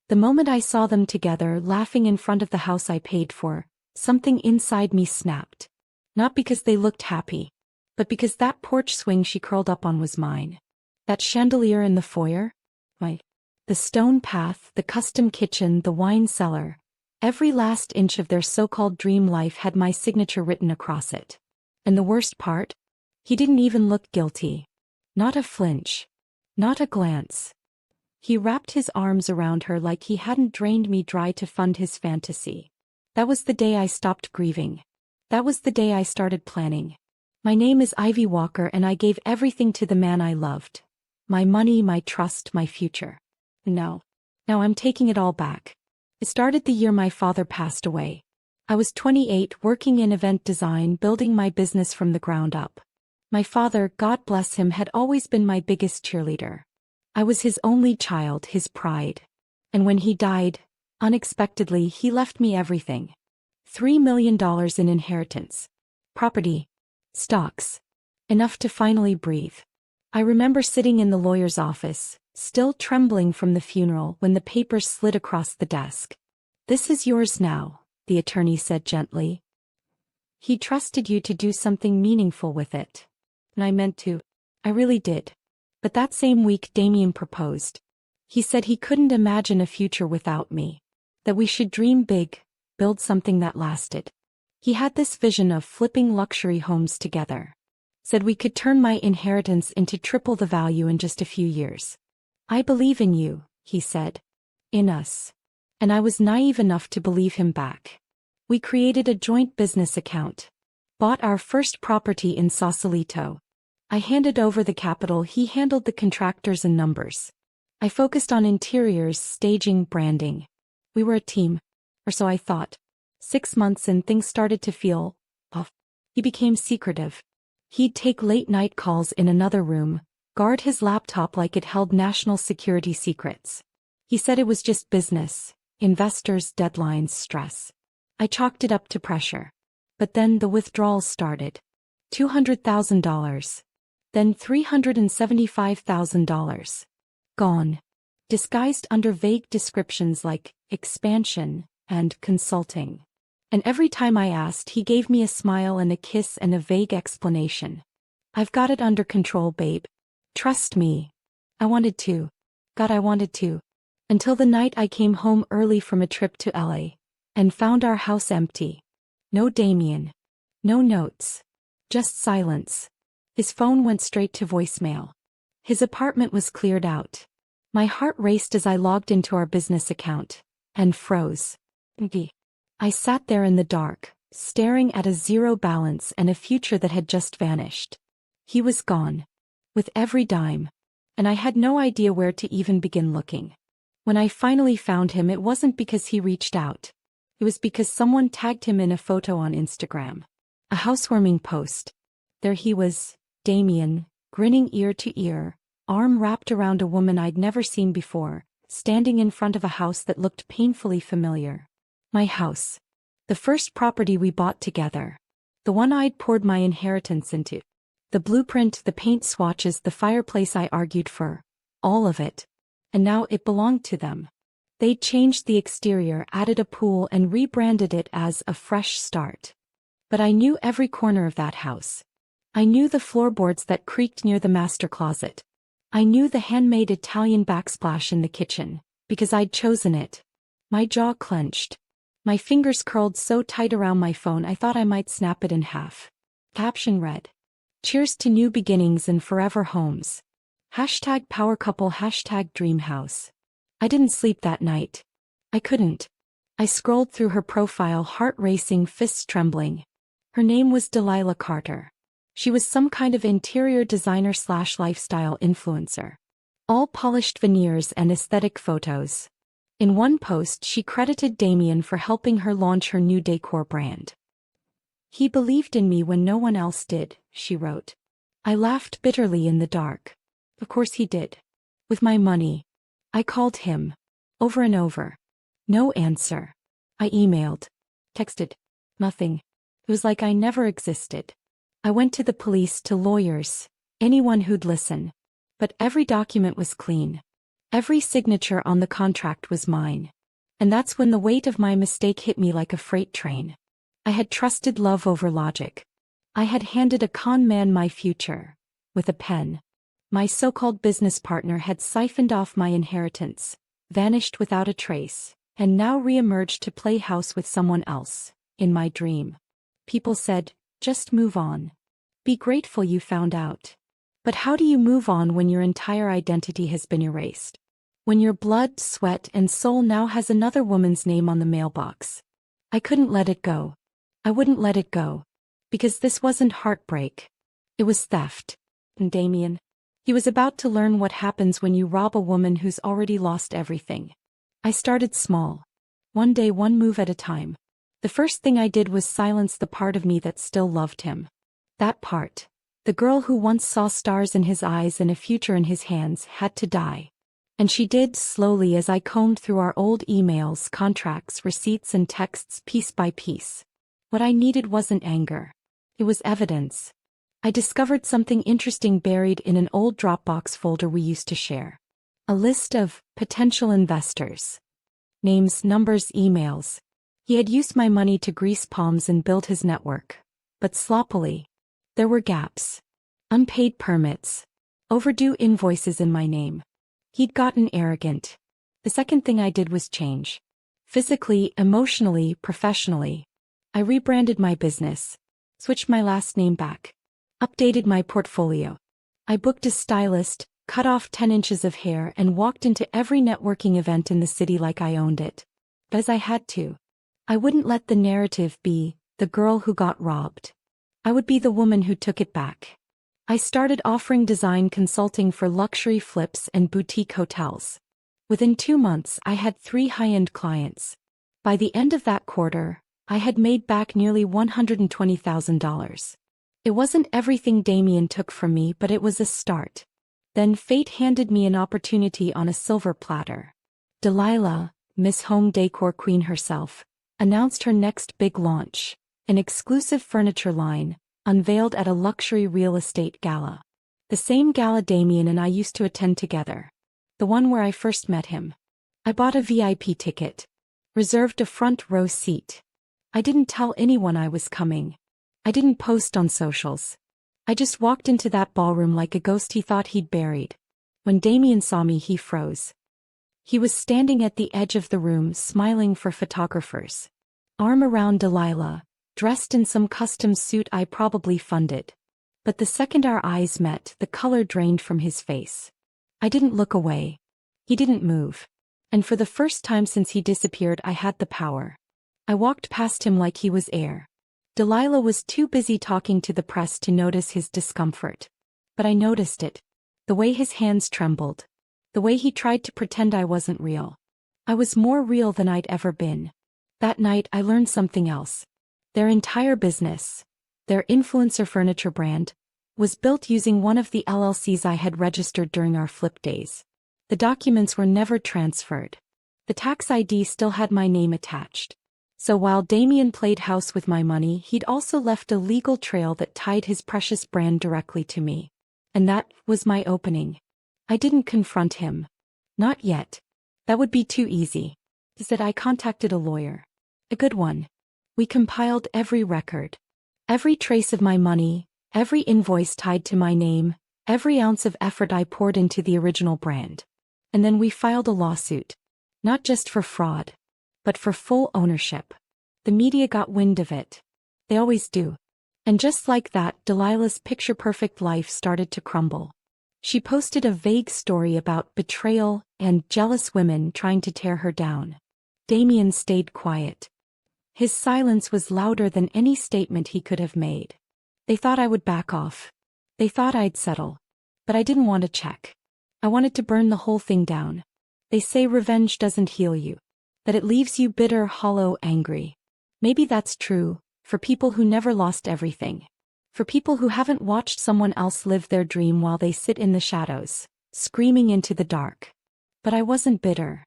The moment I saw them together laughing in front of the house I paid for, something inside me snapped. Not because they looked happy, but because that porch swing she curled up on was mine. That chandelier in the foyer? Mine. The stone path, the custom kitchen, the wine cellar. Every last inch of their so-called dream life had my signature written across it. And the worst part? He didn't even look guilty. Not a flinch. Not a glance. He wrapped his arms around her like he hadn't drained me dry to fund his fantasy. That was the day I stopped grieving. That was the day I started planning. My name is Ivy Walker and I gave everything to the man I loved. My money, my trust, my future. Now I'm taking it all back. It started the year my father passed away. I was 28, working in event design, building my business from the ground up. My father, God bless him, had always been my biggest cheerleader. I was his only child, his pride. And when he died, unexpectedly, he left me everything. $3 million in inheritance. Property. Stocks. Enough to finally breathe. I remember sitting in the lawyer's office, still trembling from the funeral, when the papers slid across the desk. "This is yours now," the attorney said gently. "He trusted you to do something meaningful with it." And I meant to. I really did. But that same week Damien proposed. He said he couldn't imagine a future without me. That we should dream big, build something that lasted. He had this vision of flipping luxury homes together. Said we could turn my inheritance into triple the value in just a few years. "I believe in you," he said. In us. And I was naive enough to believe him back. We created a joint business account. Bought our first property in Sausalito. I handed over the capital, he handled the contractors and numbers. I focused on interiors, staging, branding. We were a team. Or so I thought. 6 months and things started to feel off. He became secretive. He'd take late-night calls in another room, guard his laptop like it held national security secrets. He said it was just business, investors, deadlines, stress. I chalked it up to pressure. But then the withdrawals started. $200,000. Then $375,000. Gone. Disguised under vague descriptions like expansion and consulting. And every time I asked, he gave me a smile and a kiss and a vague explanation. "I've got it under control, babe. Trust me." I wanted to. God, I wanted to. Until the night I came home early from a trip to LA and found our house empty. No Damien. No notes. Just silence. His phone went straight to voicemail. His apartment was cleared out. My heart raced as I logged into our business account and froze. I sat there in the dark, staring at a zero balance and a future that had just vanished. He was gone. With every dime. And I had no idea where to even begin looking. When I finally found him, it wasn't because he reached out. It was because someone tagged him in a photo on Instagram. A housewarming post. There he was, Damien, grinning ear to ear, arm wrapped around a woman I'd never seen before, standing in front of a house that looked painfully familiar. My house. The first property we bought together. The one I'd poured my inheritance into. The blueprint, the paint swatches, the fireplace I argued for. All of it. And now it belonged to them. They'd changed the exterior, added a pool, and rebranded it as a fresh start. But I knew every corner of that house. I knew the floorboards that creaked near the master closet. I knew the handmade Italian backsplash in the kitchen, because I'd chosen it. My jaw clenched. My fingers curled so tight around my phone I thought I might snap it in half. Caption read, "Cheers to new beginnings and forever homes. #power couple #dream house." I didn't sleep that night. I couldn't. I scrolled through her profile, heart racing, fists trembling. Her name was Delilah Carter. She was some kind of interior designer / lifestyle influencer. All polished veneers and aesthetic photos. In one post, she credited Damien for helping her launch her new decor brand. "He believed in me when no one else did," she wrote. I laughed bitterly in the dark. Of course he did. With my money. I called him. Over and over. No answer. I emailed. Texted. Nothing. It was like I never existed. I went to the police, to lawyers, anyone who'd listen. But every document was clean. Every signature on the contract was mine. And that's when the weight of my mistake hit me like a freight train. I had trusted love over logic. I had handed a con man my future. With a pen. My so-called business partner had siphoned off my inheritance, vanished without a trace, and now re-emerged to play house with someone else, in my dream. People said, just move on. Be grateful you found out. But how do you move on when your entire identity has been erased? When your blood, sweat, and soul now has another woman's name on the mailbox? I couldn't let it go. I wouldn't let it go. Because this wasn't heartbreak. It was theft. And Damien, he was about to learn what happens when you rob a woman who's already lost everything. I started small. One day, one move at a time. The first thing I did was silence the part of me that still loved him. That part, the girl who once saw stars in his eyes and a future in his hands, had to die. And she did, slowly, as I combed through our old emails, contracts, receipts, and texts piece by piece. What I needed wasn't anger. It was evidence. I discovered something interesting buried in an old Dropbox folder we used to share. A list of potential investors. Names, numbers, emails. He had used my money to grease palms and build his network. But sloppily. There were gaps. Unpaid permits. Overdue invoices in my name. He'd gotten arrogant. The second thing I did was change. Physically, emotionally, professionally. I rebranded my business. Switched my last name back. Updated my portfolio. I booked a stylist, cut off 10 inches of hair, and walked into every networking event in the city like I owned it. As I had to. I wouldn't let the narrative be the girl who got robbed. I would be the woman who took it back. I started offering design consulting for luxury flips and boutique hotels. Within 2 months, I had 3 high-end clients. By the end of that quarter, I had made back nearly $120,000. It wasn't everything Damien took from me, but it was a start. Then fate handed me an opportunity on a silver platter. Delilah, Miss Home Decor Queen herself, announced her next big launch, an exclusive furniture line, unveiled at a luxury real estate gala. The same gala Damien and I used to attend together. The one where I first met him. I bought a VIP ticket. Reserved a front row seat. I didn't tell anyone I was coming. I didn't post on socials. I just walked into that ballroom like a ghost he thought he'd buried. When Damien saw me, he froze. He was standing at the edge of the room, smiling for photographers. Arm around Delilah, dressed in some custom suit I probably funded. But the second our eyes met, the color drained from his face. I didn't look away. He didn't move. And for the first time since he disappeared, I had the power. I walked past him like he was air. Delilah was too busy talking to the press to notice his discomfort. But I noticed it. The way his hands trembled. The way he tried to pretend I wasn't real. I was more real than I'd ever been. That night I learned something else. Their entire business, their influencer furniture brand, was built using one of the LLCs I had registered during our flip days. The documents were never transferred. The tax ID still had my name attached. So while Damien played house with my money, he'd also left a legal trail that tied his precious brand directly to me. And that was my opening. I didn't confront him. Not yet. That would be too easy. Instead, I contacted a lawyer. A good one. We compiled every record. Every trace of my money, every invoice tied to my name, every ounce of effort I poured into the original brand. And then we filed a lawsuit. Not just for fraud, but for full ownership. The media got wind of it. They always do. And just like that, Delilah's picture-perfect life started to crumble. She posted a vague story about betrayal and jealous women trying to tear her down. Damien stayed quiet. His silence was louder than any statement he could have made. They thought I would back off. They thought I'd settle. But I didn't want to check. I wanted to burn the whole thing down. They say revenge doesn't heal you. That it leaves you bitter, hollow, angry. Maybe that's true, for people who never lost everything. For people who haven't watched someone else live their dream while they sit in the shadows, screaming into the dark. But I wasn't bitter.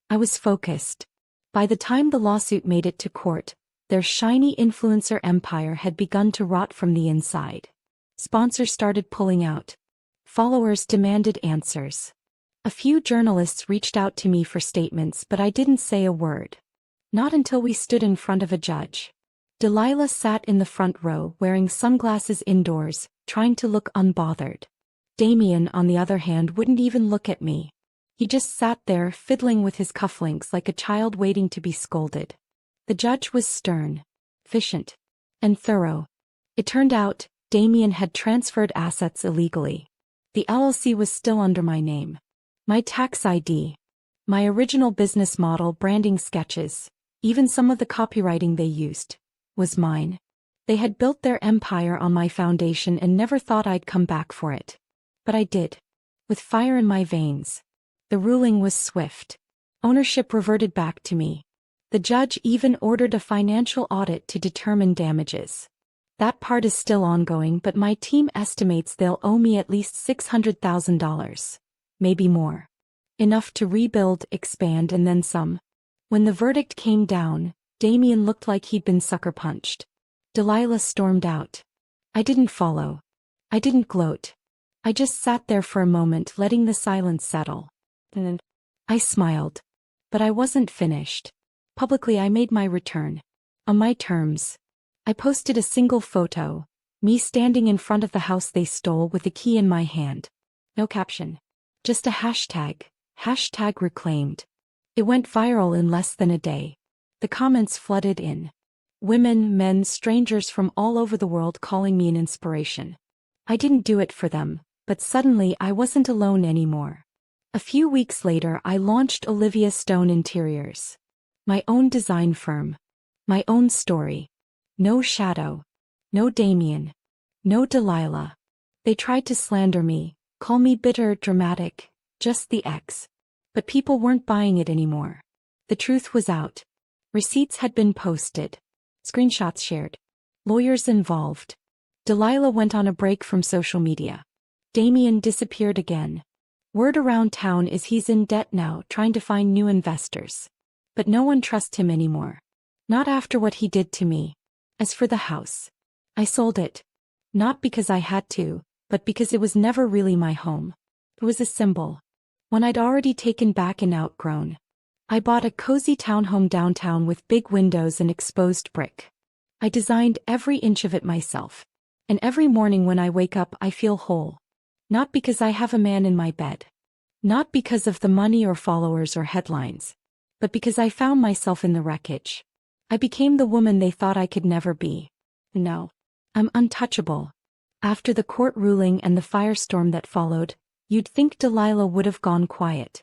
I was focused. By the time the lawsuit made it to court, their shiny influencer empire had begun to rot from the inside. Sponsors started pulling out. Followers demanded answers. A few journalists reached out to me for statements, but I didn't say a word. Not until we stood in front of a judge. Delilah sat in the front row wearing sunglasses indoors, trying to look unbothered. Damien, on the other hand, wouldn't even look at me. He just sat there fiddling with his cufflinks like a child waiting to be scolded. The judge was stern, efficient, and thorough. It turned out, Damien had transferred assets illegally. The LLC was still under my name. My tax ID. My original business model, branding sketches, even some of the copywriting they used, was mine. They had built their empire on my foundation and never thought I'd come back for it. But I did. With fire in my veins. The ruling was swift. Ownership reverted back to me. The judge even ordered a financial audit to determine damages. That part is still ongoing, but my team estimates they'll owe me at least $600,000. Maybe more. Enough to rebuild, expand, and then some. When the verdict came down, Damien looked like he'd been sucker punched. Delilah stormed out. I didn't follow. I didn't gloat. I just sat there for a moment, letting the silence settle. Then I smiled. But I wasn't finished. Publicly, I made my return. On my terms. I posted a single photo, me standing in front of the house they stole with the key in my hand. No caption. Just a hashtag. #reclaimed. It went viral in less than a day. The comments flooded in. Women, men, strangers from all over the world calling me an inspiration. I didn't do it for them, but suddenly I wasn't alone anymore. A few weeks later, I launched Olivia Stone Interiors. My own design firm. My own story. No Shadow. No Damien. No Delilah. They tried to slander me, call me bitter, dramatic, just the ex. But people weren't buying it anymore. The truth was out. Receipts had been posted. Screenshots shared. Lawyers involved. Delilah went on a break from social media. Damien disappeared again. Word around town is he's in debt now, trying to find new investors. But no one trusts him anymore. Not after what he did to me. As for the house, I sold it. Not because I had to, but because it was never really my home. It was a symbol. One I'd already taken back and outgrown. I bought a cozy townhome downtown with big windows and exposed brick. I designed every inch of it myself. And every morning when I wake up, I feel whole. Not because I have a man in my bed. Not because of the money or followers or headlines. But because I found myself in the wreckage. I became the woman they thought I could never be. No. I'm untouchable. After the court ruling and the firestorm that followed, you'd think Delilah would have gone quiet.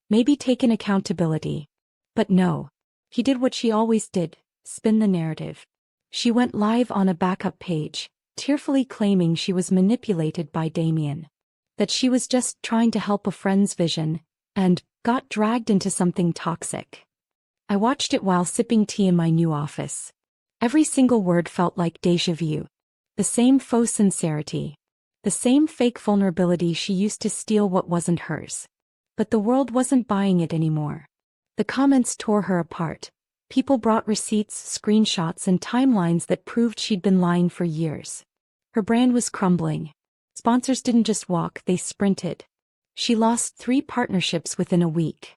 Maybe taken accountability. But no. She did what she always did, spin the narrative. She went live on a backup page, tearfully claiming she was manipulated by Damien. That she was just trying to help a friend's vision, and got dragged into something toxic. I watched it while sipping tea in my new office. Every single word felt like déjà vu. The same faux sincerity. The same fake vulnerability. She used to steal what wasn't hers. But the world wasn't buying it anymore. The comments tore her apart. People brought receipts, screenshots, and timelines that proved she'd been lying for years. Her brand was crumbling. Sponsors didn't just walk, they sprinted. She lost 3 partnerships within a week.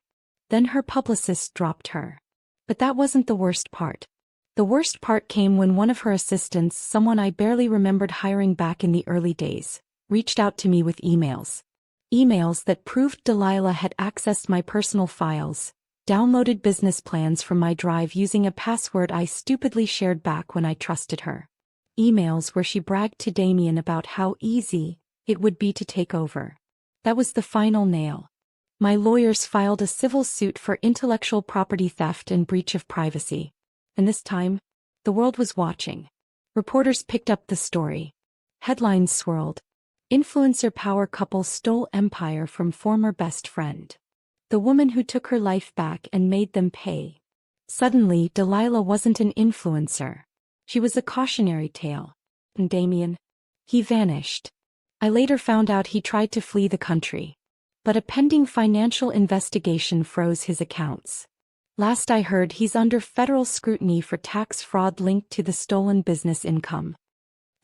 Then her publicist dropped her. But that wasn't the worst part. The worst part came when one of her assistants, someone I barely remembered hiring back in the early days, reached out to me with emails. Emails that proved Delilah had accessed my personal files, downloaded business plans from my drive using a password I stupidly shared back when I trusted her. Emails where she bragged to Damien about how easy it would be to take over. That was the final nail. My lawyers filed a civil suit for intellectual property theft and breach of privacy. And this time, the world was watching. Reporters picked up the story. Headlines swirled. Influencer power couple stole empire from former best friend. The woman who took her life back and made them pay. Suddenly, Delilah wasn't an influencer. She was a cautionary tale. And Damien? He vanished. I later found out he tried to flee the country. But a pending financial investigation froze his accounts. Last I heard, he's under federal scrutiny for tax fraud linked to the stolen business income.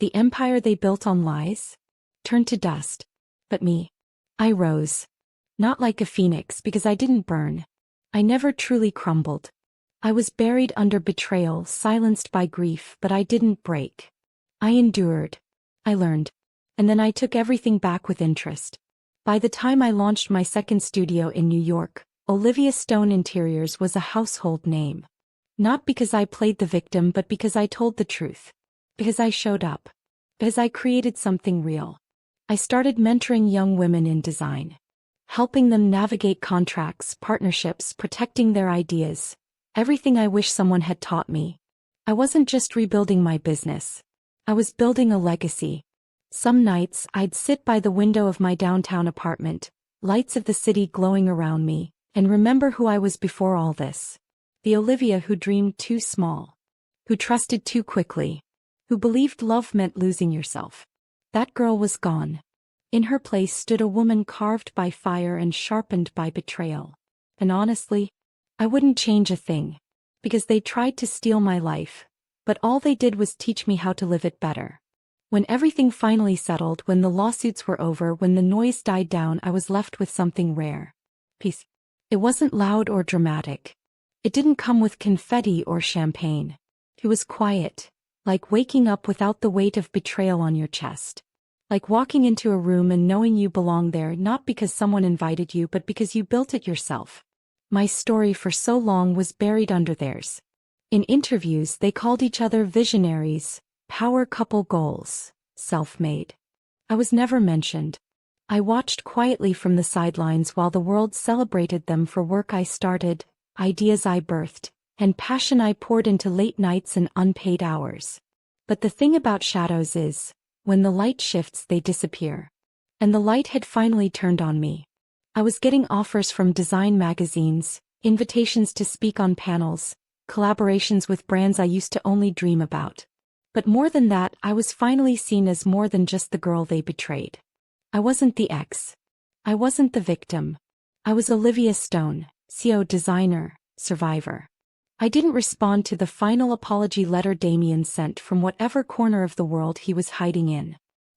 The empire they built on lies? Turned to dust. But me. I rose. Not like a phoenix because I didn't burn. I never truly crumbled. I was buried under betrayal, silenced by grief, but I didn't break. I endured. I learned. And then I took everything back with interest. By the time I launched my second studio in New York, Olivia Stone Interiors was a household name. Not because I played the victim but because I told the truth. Because I showed up. Because I created something real. I started mentoring young women in design. Helping them navigate contracts, partnerships, protecting their ideas. Everything I wish someone had taught me. I wasn't just rebuilding my business. I was building a legacy. Some nights, I'd sit by the window of my downtown apartment, lights of the city glowing around me, and remember who I was before all this. The Olivia who dreamed too small. Who trusted too quickly. Who believed love meant losing yourself. That girl was gone. In her place stood a woman carved by fire and sharpened by betrayal. And honestly, I wouldn't change a thing. Because they tried to steal my life. But all they did was teach me how to live it better. When everything finally settled, when the lawsuits were over, when the noise died down, I was left with something rare. Peace. It wasn't loud or dramatic. It didn't come with confetti or champagne. It was quiet. Like waking up without the weight of betrayal on your chest. Like walking into a room and knowing you belong there not because someone invited you but because you built it yourself. My story for so long was buried under theirs. In interviews they called each other visionaries, power couple goals, self-made. I was never mentioned. I watched quietly from the sidelines while the world celebrated them for work I started, ideas I birthed, and passion I poured into late nights and unpaid hours. But the thing about shadows is, when the light shifts they disappear. And the light had finally turned on me. I was getting offers from design magazines, invitations to speak on panels, collaborations with brands I used to only dream about. But more than that, I was finally seen as more than just the girl they betrayed. I wasn't the ex. I wasn't the victim. I was Olivia Stone, CEO, designer, survivor. I didn't respond to the final apology letter Damien sent from whatever corner of the world he was hiding in.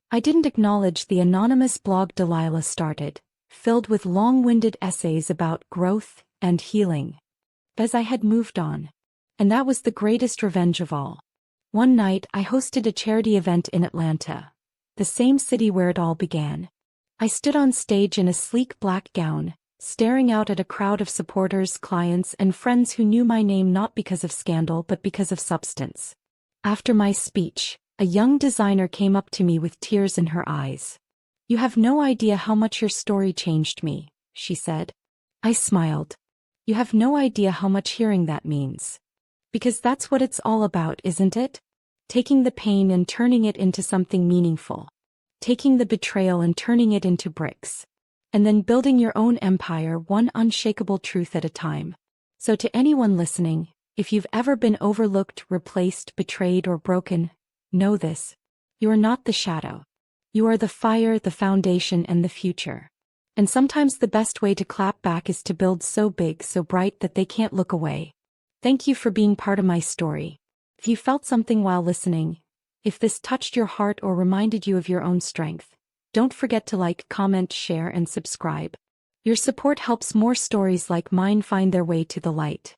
I didn't acknowledge the anonymous blog Delilah started, filled with long-winded essays about growth and healing. As I had moved on. And that was the greatest revenge of all. One night I hosted a charity event in Atlanta, the same city where it all began. I stood on stage in a sleek black gown, staring out at a crowd of supporters, clients, and friends who knew my name not because of scandal but because of substance. After my speech, a young designer came up to me with tears in her eyes. "You have no idea how much your story changed me," she said. I smiled. "You have no idea how much hearing that means. Because that's what it's all about, isn't it? Taking the pain and turning it into something meaningful. Taking the betrayal and turning it into bricks. And then building your own empire one unshakable truth at a time." So to anyone listening, if you've ever been overlooked, replaced, betrayed, or broken, know this. You are not the shadow. You are the fire, the foundation, and the future. And sometimes the best way to clap back is to build so big, so bright that they can't look away. Thank you for being part of my story. If you felt something while listening, if this touched your heart or reminded you of your own strength, don't forget to like, comment, share, and subscribe. Your support helps more stories like mine find their way to the light.